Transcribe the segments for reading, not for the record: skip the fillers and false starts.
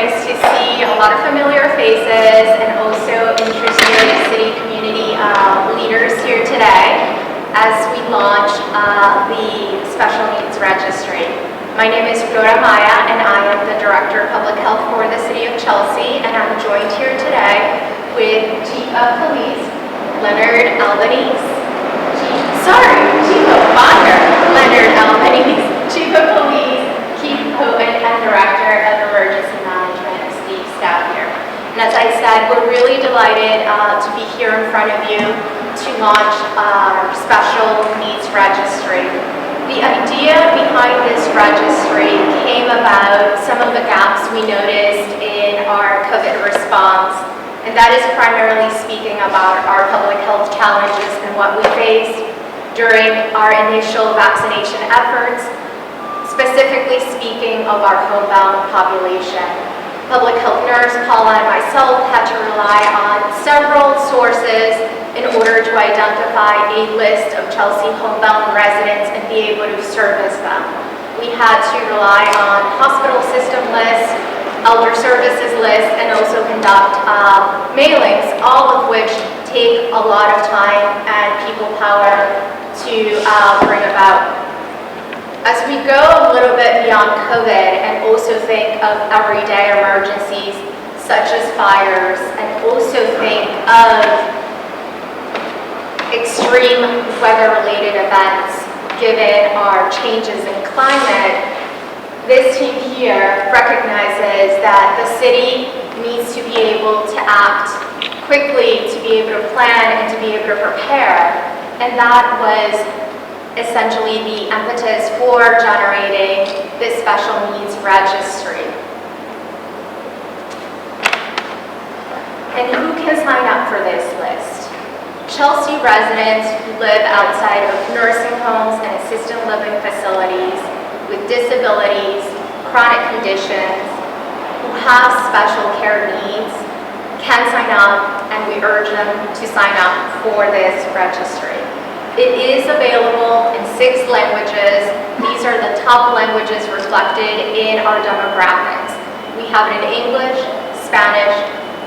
nice to see a lot of familiar faces and also interested city community leaders here today as we launch the Special Needs Registry. My name is Flora Maya, and I am the Director of Public Health for the City of Chelsea, and I'm joined here today with Chief of Police Leonard Albanese. Chief of Fire Leonard Albanese, Chief of Police Keith Houghton, and Director of Emergency Management Steve Stout here. And as I said, we're really delighted to be here in front of you to launch our Special Needs Registry. The idea behind this registry came about some of the gaps we noticed in our COVID response, and that is primarily speaking about our public health challenges and what we faced during our initial vaccination efforts, specifically speaking of our homebound population. Public health nurse Paula and myself had to rely on several sources in order to identify a list of Chelsea homebound residents and be able to service them. We had to rely on hospital system lists, elder services lists, and also conduct mailings, all of which take a lot of time and people power to bring about. As we go a little bit beyond COVID and also think of everyday emergencies such as fires, and also think of extreme weather-related events given our changes in climate, this team here recognizes that the city needs to be able to act quickly, to be able to plan and to be able to prepare, and that was essentially the impetus for generating this Special Needs Registry. And who can sign up for this list? Chelsea residents who live outside of nursing homes and assisted living facilities with disabilities, chronic conditions, who have special care needs can sign up, and we urge them to sign up for this registry. It is available in 6 languages. These are the top languages reflected in our demographics. We have it in English, Spanish,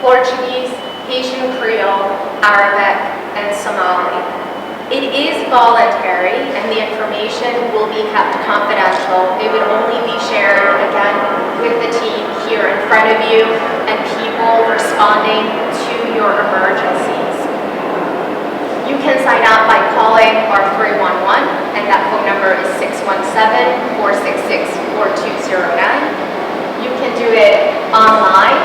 Portuguese, Haitian Creole, Arabic, and Somali. It is voluntary, and the information will be kept confidential. It would only be shared, again, with the team here in front of you and people responding to your emergencies. You can sign up by calling our 311, and that phone number is 617-466-4209. You can do it online,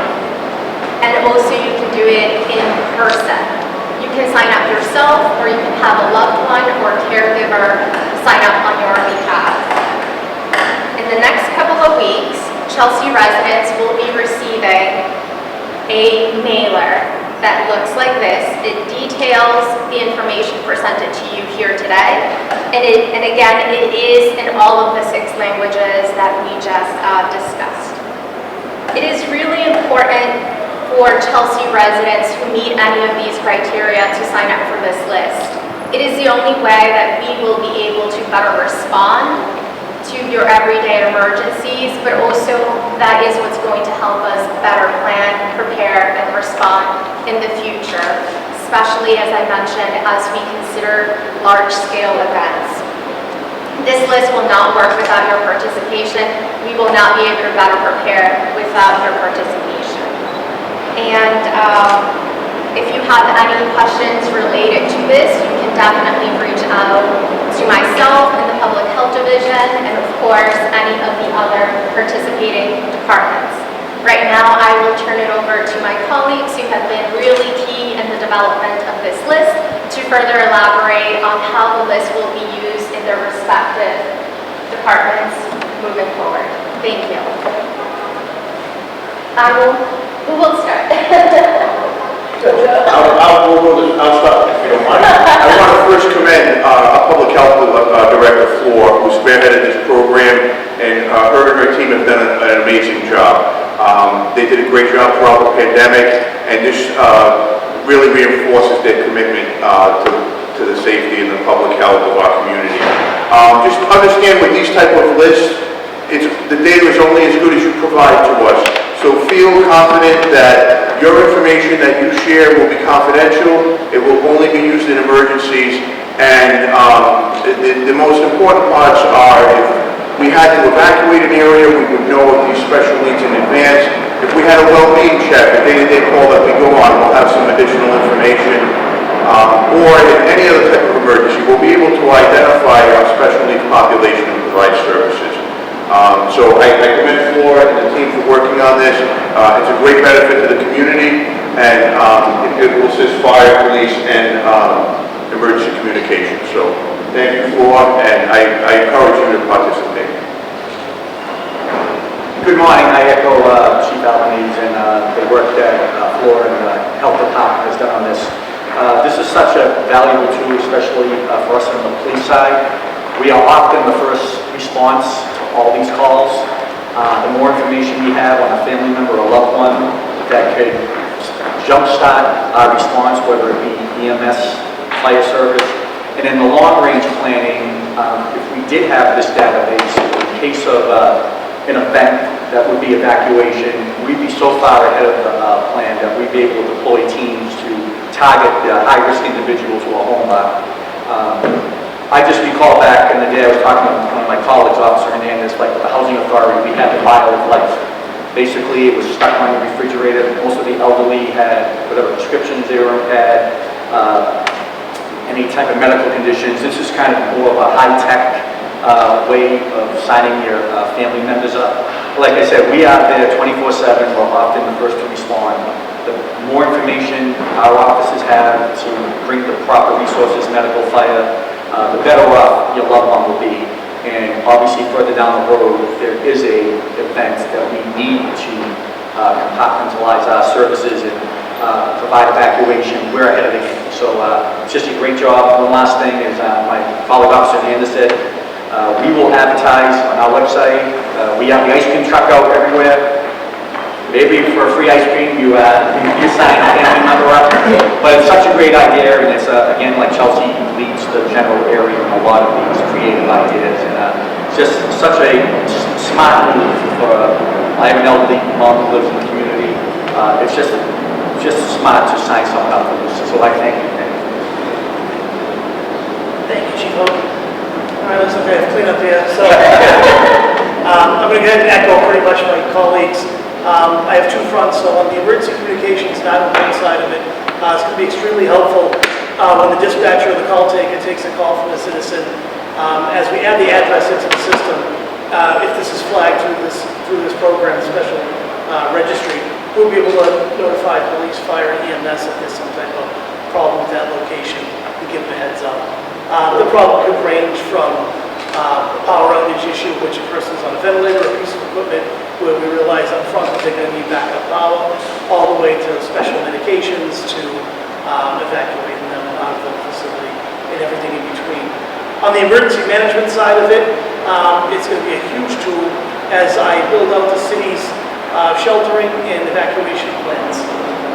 and also you can do it in person. You can sign up yourself, or you can have a loved one or caregiver sign up on your behalf. In the next couple of weeks, Chelsea residents will be receiving a mailer that looks like this. It details the information presented to you here today, and again, it is in all of the 6 languages that we just discussed. It is really important for Chelsea residents who meet any of these criteria to sign up for this list. It is the only way that we will be able to better respond to your everyday emergencies, but also that is what's going to help us better plan, prepare, and respond in the future, especially, as I mentioned, as we consider large-scale events. This list will not work without your participation. We will not be able to better prepare without your participation. And if you have any questions related to this, you can definitely reach out to myself in the Public Health Division, and of course, any of the other participating departments. Right now, I will turn it over to my colleagues who have been really key in the development of this list to further elaborate on how the list will be used in their respective departments moving forward. Thank you. Who will start? I'll start, if you don't mind. I want to first commend our Public Health Director, Floor, who spearheaded this program, and her and her team have done an amazing job. They did a great job throughout the pandemic, and this really reinforces their commitment to the safety and the public health of our community. Just understand with these type of lists, the data is only as good as you provide to us. So feel confident that your information that you share will be confidential. It will only be used in emergencies. And the most important parts are if we had to evacuate an area, we would know of these special needs in advance. If we had a well-being check, a day-to-day call that we go on, we'll have some additional information. Or in any other type of emergency, we'll be able to identify our special needs population and provide services. So I commend Flora and the team for working on this. It's a great benefit to the community, and it will assist fire, police, and emergency communications. So thank you, Flora, and I encourage you to participate. Good morning. I echo Chief Albanese and the work that Flora and the Health Department has done on this. This is such a valuable tool, especially for us on the police side. We are often the first response to all these calls. The more information we have on a family member or loved one that could jumpstart our response, whether it be EMS, fire service, and in the long-range planning, if we did have this database, in case of an event that would be evacuation, we'd be so far ahead of the plan that we'd be able to deploy teams to target the high-risk individuals who are homeland. I just recall back in the day, I was talking to one of my colleagues, Officer Hernandez, like with the Housing Authority, we had the vial of life. Basically, it was stuck on the refrigerator. Most of the elderly had whatever prescriptions they had, any type of medical conditions. This is kind of more of a high-tech way of signing your family members up. Like I said, we are there 24/7. We're often the first to respond. The more information our offices have to bring the proper resources, medical, fire, the better off your loved one will be. And obviously further down the road, if there is a event that we need to compartmentalize our services and provide evacuation, we're ahead of the game. So it's just a great job. One last thing is my colleague Officer Hernandez said, we will advertise on our website. We have the ice cream truck out everywhere. Maybe for a free ice cream, you sign a family member up. But it's such a great idea, and it's, again, like Chelsea leads the general area in a lot of these creative ideas. And just such a smart move for, I have an elderly mom who lives in the community. It's just smart to sign someone up for this. So I thank you. Thank you, Chief Hope. All right, looks like I have clean up here. So I'm going to go ahead and echo pretty much my colleagues. I have two fronts, so on the emergency communications 911 side of it, it's going to be extremely helpful when the dispatcher or the call taker takes a call from a citizen. As we add the address into the system, if this is flagged through this program, the special registry, we'll be able to notify police, fire, and EMS if there's some type of problem with that location. We give them a heads up. The problem could range from a power outage issue, which a person's on a ventilator or a piece of equipment where we realize up front that they're going to need backup power, all the way to special medications to evacuating them out of the facility and everything in between. On the emergency management side of it, it's going to be a huge tool as I build out the city's sheltering and evacuation plans.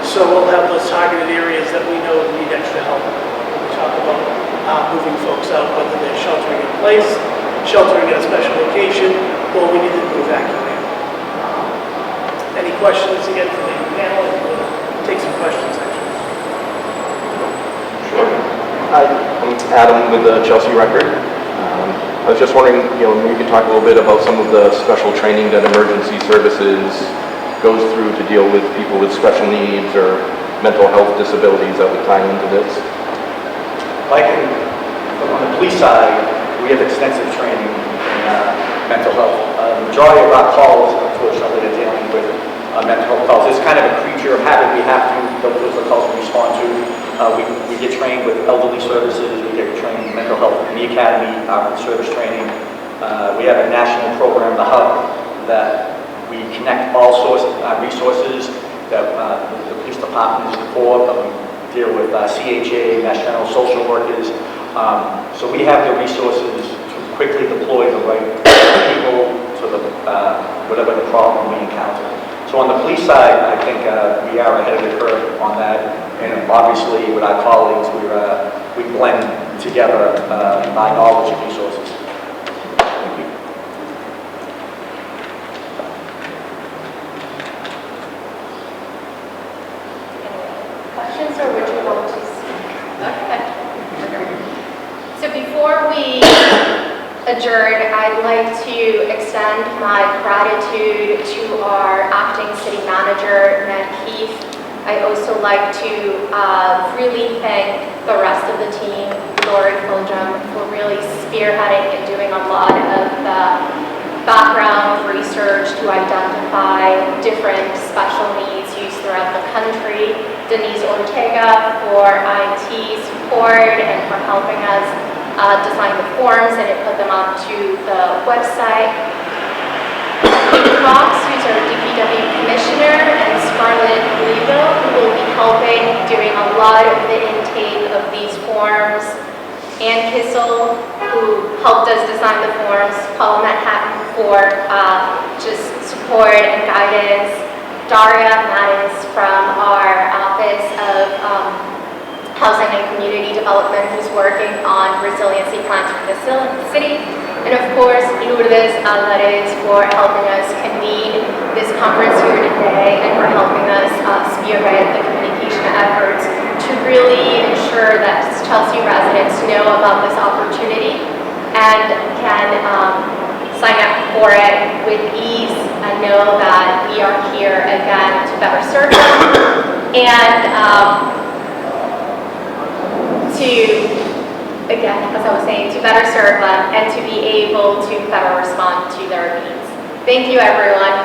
So we'll have those targeted areas that we know need extra help when we talk about moving folks out, whether they're sheltering in place, sheltering at a special location, or we need them to evacuate. Any questions again from the panel? We'll take some questions actually. Sure. Hi, I'm Adam with the Chelsea Record. I was just wondering, maybe you could talk a little bit about some of the special training that emergency services goes through to deal with people with special needs or mental health disabilities that would tie into this. Like on the police side, we have extensive training in mental health. The majority of our calls, unfortunately, are dealing with mental health calls. It's kind of a creature of habit. We have to, those are the calls we respond to. We get trained with elderly services. We get trained in mental health in the academy, our service training. We have a national program, the Hub, that we connect all resources that the police department is for. Deal with CHA, Mass General social workers. So we have the resources to quickly deploy the right people to the whatever the problem we encounter. So on the police side, I think we are ahead of the curve on that. And obviously with our colleagues, we blend together my knowledge and resources. Thank you. adjourn, I'd like to extend my gratitude to our acting city manager, Ned Keefe. I also like to really thank the rest of the team, Lori Fuljum, for really spearheading and doing a lot of the background research to identify different special needs used throughout the country. Denise Ortega for IT support and for helping us design the forms and put them onto the website. Kate Cox, who's our DPW commissioner, and Scarlett Leville, who will be helping doing a lot of the intake of these forms. Ann Kissel, who helped us design the forms. Paul Manhattan for just support and guidance. Daria Maddens from our Office of Housing and Community Development, who's working on resiliency plans for the city. And of course, Lourdes Alvarez for helping us convene this conference here today and for helping us spearhead the communication efforts to really ensure that Chelsea residents know about this opportunity and can sign up for it with ease and know that we are here again to better serve them and again, as I was saying, to better serve them and to be able to better respond to their needs. Thank you, everyone.